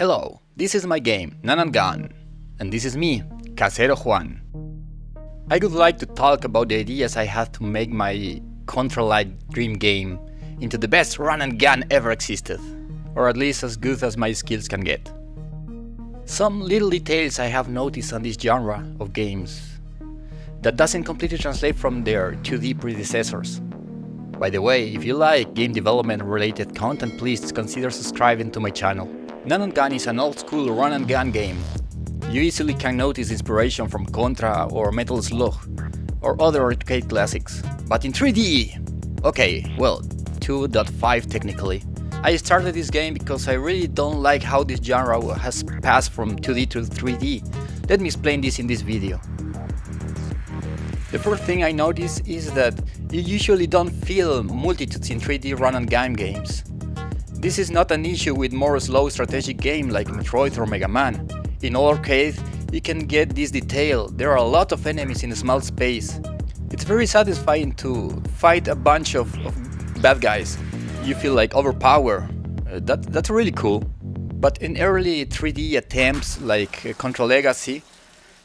Hello, this is my game, Run&Gun, and this is me, Casero Juan. I would like to talk about the ideas I had to make my Contra-like dream game into the best Run&Gun ever existed, or at least as good as my skills can get. Some little details I have noticed on this genre of games that doesn't completely translate from their 2D predecessors. By the way, if you like game development related content, please consider subscribing to my channel. Run&Gun is an old school run-and-gun game. You easily can notice inspiration from Contra or Metal Slug or other arcade classics, but in 3D! Okay, well, 2.5 technically. I started this game because I really don't like how this genre has passed from 2D to 3D. Let me explain this in this video. The first thing I noticed is that you usually don't feel multitudes in 3D run-and-gun games. This is not an issue with more slow strategic games like Metroid or Mega Man. In all arcades, you can get this detail. There are a lot of enemies in a small space. It's very satisfying to fight a bunch of bad guys. You feel like overpowered. That's really cool. But in early 3D attempts like Contra Legacy,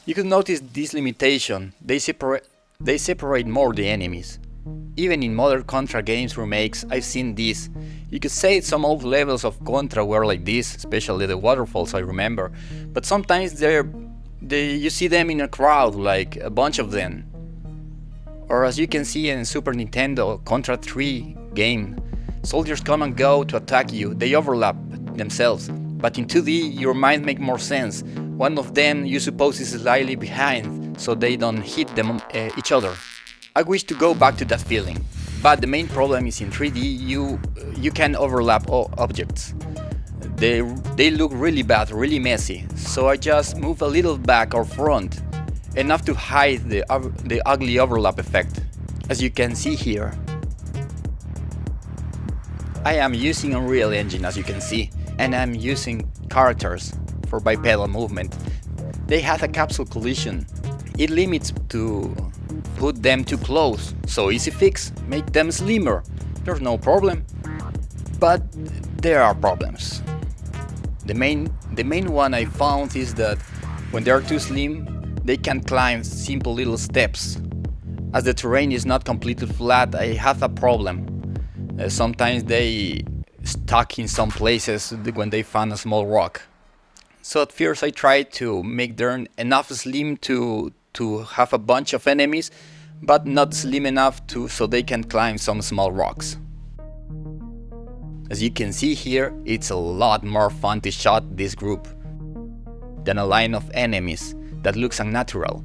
you could notice this limitation. They separate more the enemies. Even in modern Contra games remakes, I've seen this. You could say some old levels of Contra were like this, especially the waterfalls I remember, but sometimes you see them in a crowd, like a bunch of them. Or as you can see in Super Nintendo Contra 3 game, soldiers come and go to attack you, they overlap themselves, but in 2D your mind makes more sense. One of them you suppose is slightly behind, so they don't hit each other. I wish to go back to that feeling, but the main problem is in 3D you can overlap all objects. They look really bad, really messy, so I just move a little back or front, enough to hide the ugly overlap effect. As you can see here, I am using Unreal Engine, as you can see, and I'm using characters for bipedal movement. They have a capsule collision. It limits to put them too close, so easy fix, make them slimmer. There's no problem. But there are problems. The main one I found is that when they are too slim, they can climb simple little steps. As the terrain is not completely flat, I have a problem. Sometimes they stuck in some places when they found a small rock. So at first I tried to make them enough slim to have a bunch of enemies, but not slim enough so they can climb some small rocks. As you can see here, it's a lot more fun to shot this group than a line of enemies that looks unnatural.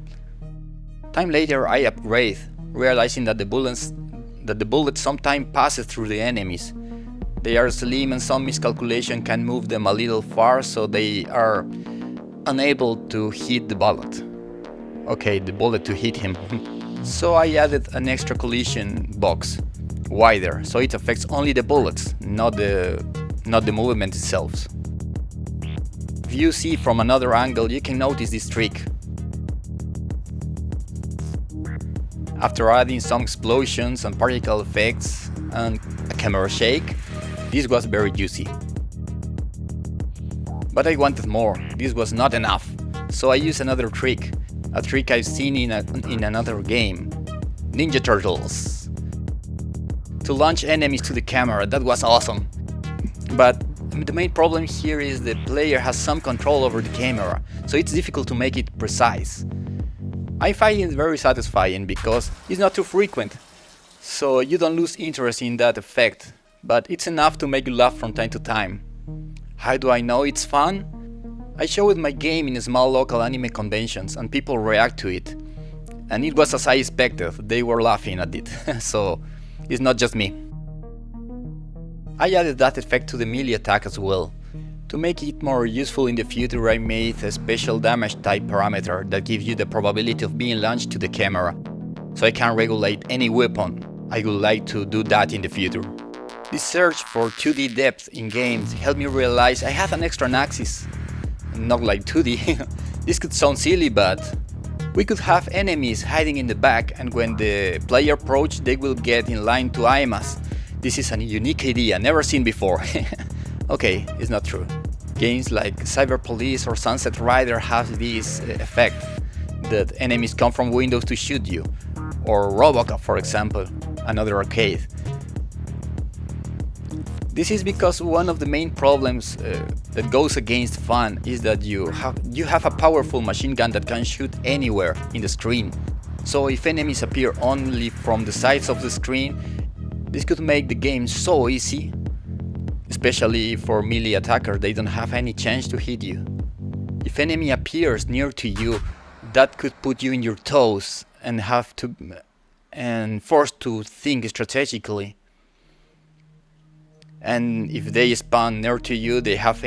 Time later I upgrade, realizing that the bullet sometimes passes through the enemies. They are slim and some miscalculation can move them a little far, so they are unable to hit the bullet. Okay, the bullet to hit him. So I added an extra collision box, wider, so it affects only the bullets, not the movement itself. If you see from another angle, you can notice this trick. After adding some explosions and particle effects and a camera shake, this was very juicy. But I wanted more. This was not enough, so I used another trick. A trick I've seen in another game, Ninja Turtles. To launch enemies to the camera, that was awesome. But the main problem here is the player has some control over the camera, so it's difficult to make it precise. I find it very satisfying because it's not too frequent, so you don't lose interest in that effect, but it's enough to make you laugh from time to time. How do I know it's fun? I showed my game in small local anime conventions and people react to it. And it was as I expected, they were laughing at it, so it's not just me. I added that effect to the melee attack as well. To make it more useful in the future, I made a special damage type parameter that gives you the probability of being launched to the camera, so I can regulate any weapon. I would like to do that in the future. This search for 2D depth in games helped me realize I have an extra axis. Not like 2D. This could sound silly, but we could have enemies hiding in the back, and when the player approaches, they will get in line to aim us. This is a unique idea, never seen before. Okay, it's not true. Games like Cyber Police or Sunset Rider have this effect that enemies come from windows to shoot you, or Robocop, for example, another arcade. This is because one of the main problems that goes against fun is that you have a powerful machine gun that can shoot anywhere in the screen. So if enemies appear only from the sides of the screen, this could make the game so easy, especially for melee attackers. They don't have any chance to hit you. If enemy appears near to you, that could put you in your toes and forced to think strategically. And if they spawn near to you, they have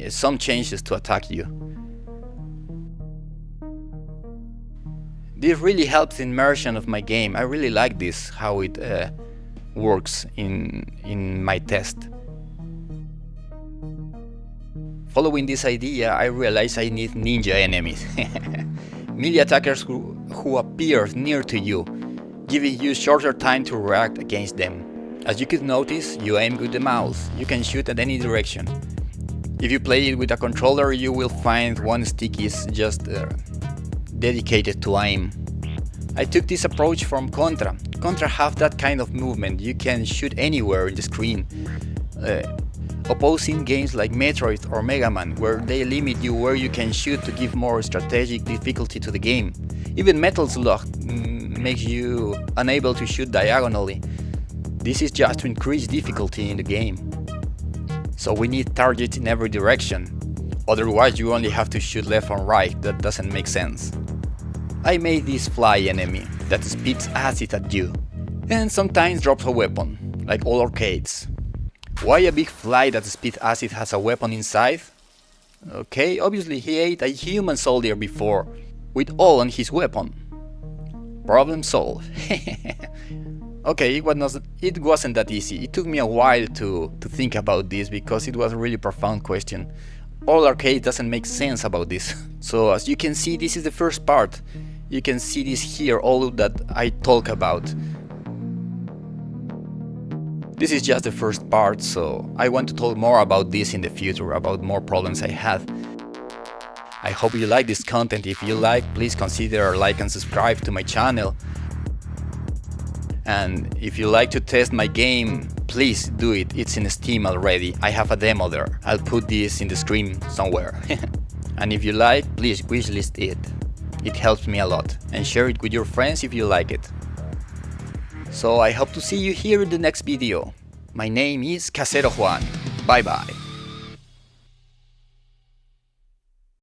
some chances to attack you. This really helps the immersion of my game. I really like this, how it works in my test. Following this idea, I realized I need ninja enemies. Melee attackers who appear near to you, giving you shorter time to react against them. As you could notice, you aim with the mouse. You can shoot at any direction. If you play it with a controller, you will find one stick is just dedicated to aim. I took this approach from Contra. Contra have that kind of movement. You can shoot anywhere in the screen. Opposing games like Metroid or Mega Man, where they limit you where you can shoot to give more strategic difficulty to the game. Even Metal Slug makes you unable to shoot diagonally. This is just to increase difficulty in the game. So we need targets in every direction. Otherwise you only have to shoot left and right. That doesn't make sense. I made this fly enemy that spits acid at you and sometimes drops a weapon, like all arcades. Why a big fly that spits acid has a weapon inside? Okay, obviously he ate a human soldier before, with all on his weapon. Problem solved. Okay, it wasn't that easy. It took me a while to think about this because it was a really profound question. All arcade doesn't make sense about this. So as you can see, this is the first part. You can see this here, all that I talk about. This is just the first part, so I want to talk more about this in the future, about more problems I have. I hope you like this content. If you like, please consider like and subscribe to my channel. And if you like to test my game, please do it. It's in Steam already. I have a demo there. I'll put this in the screen somewhere. And if you like, please wishlist it. It helps me a lot. And share it with your friends if you like it. So I hope to see you here in the next video. My name is Casero Juan. Bye bye.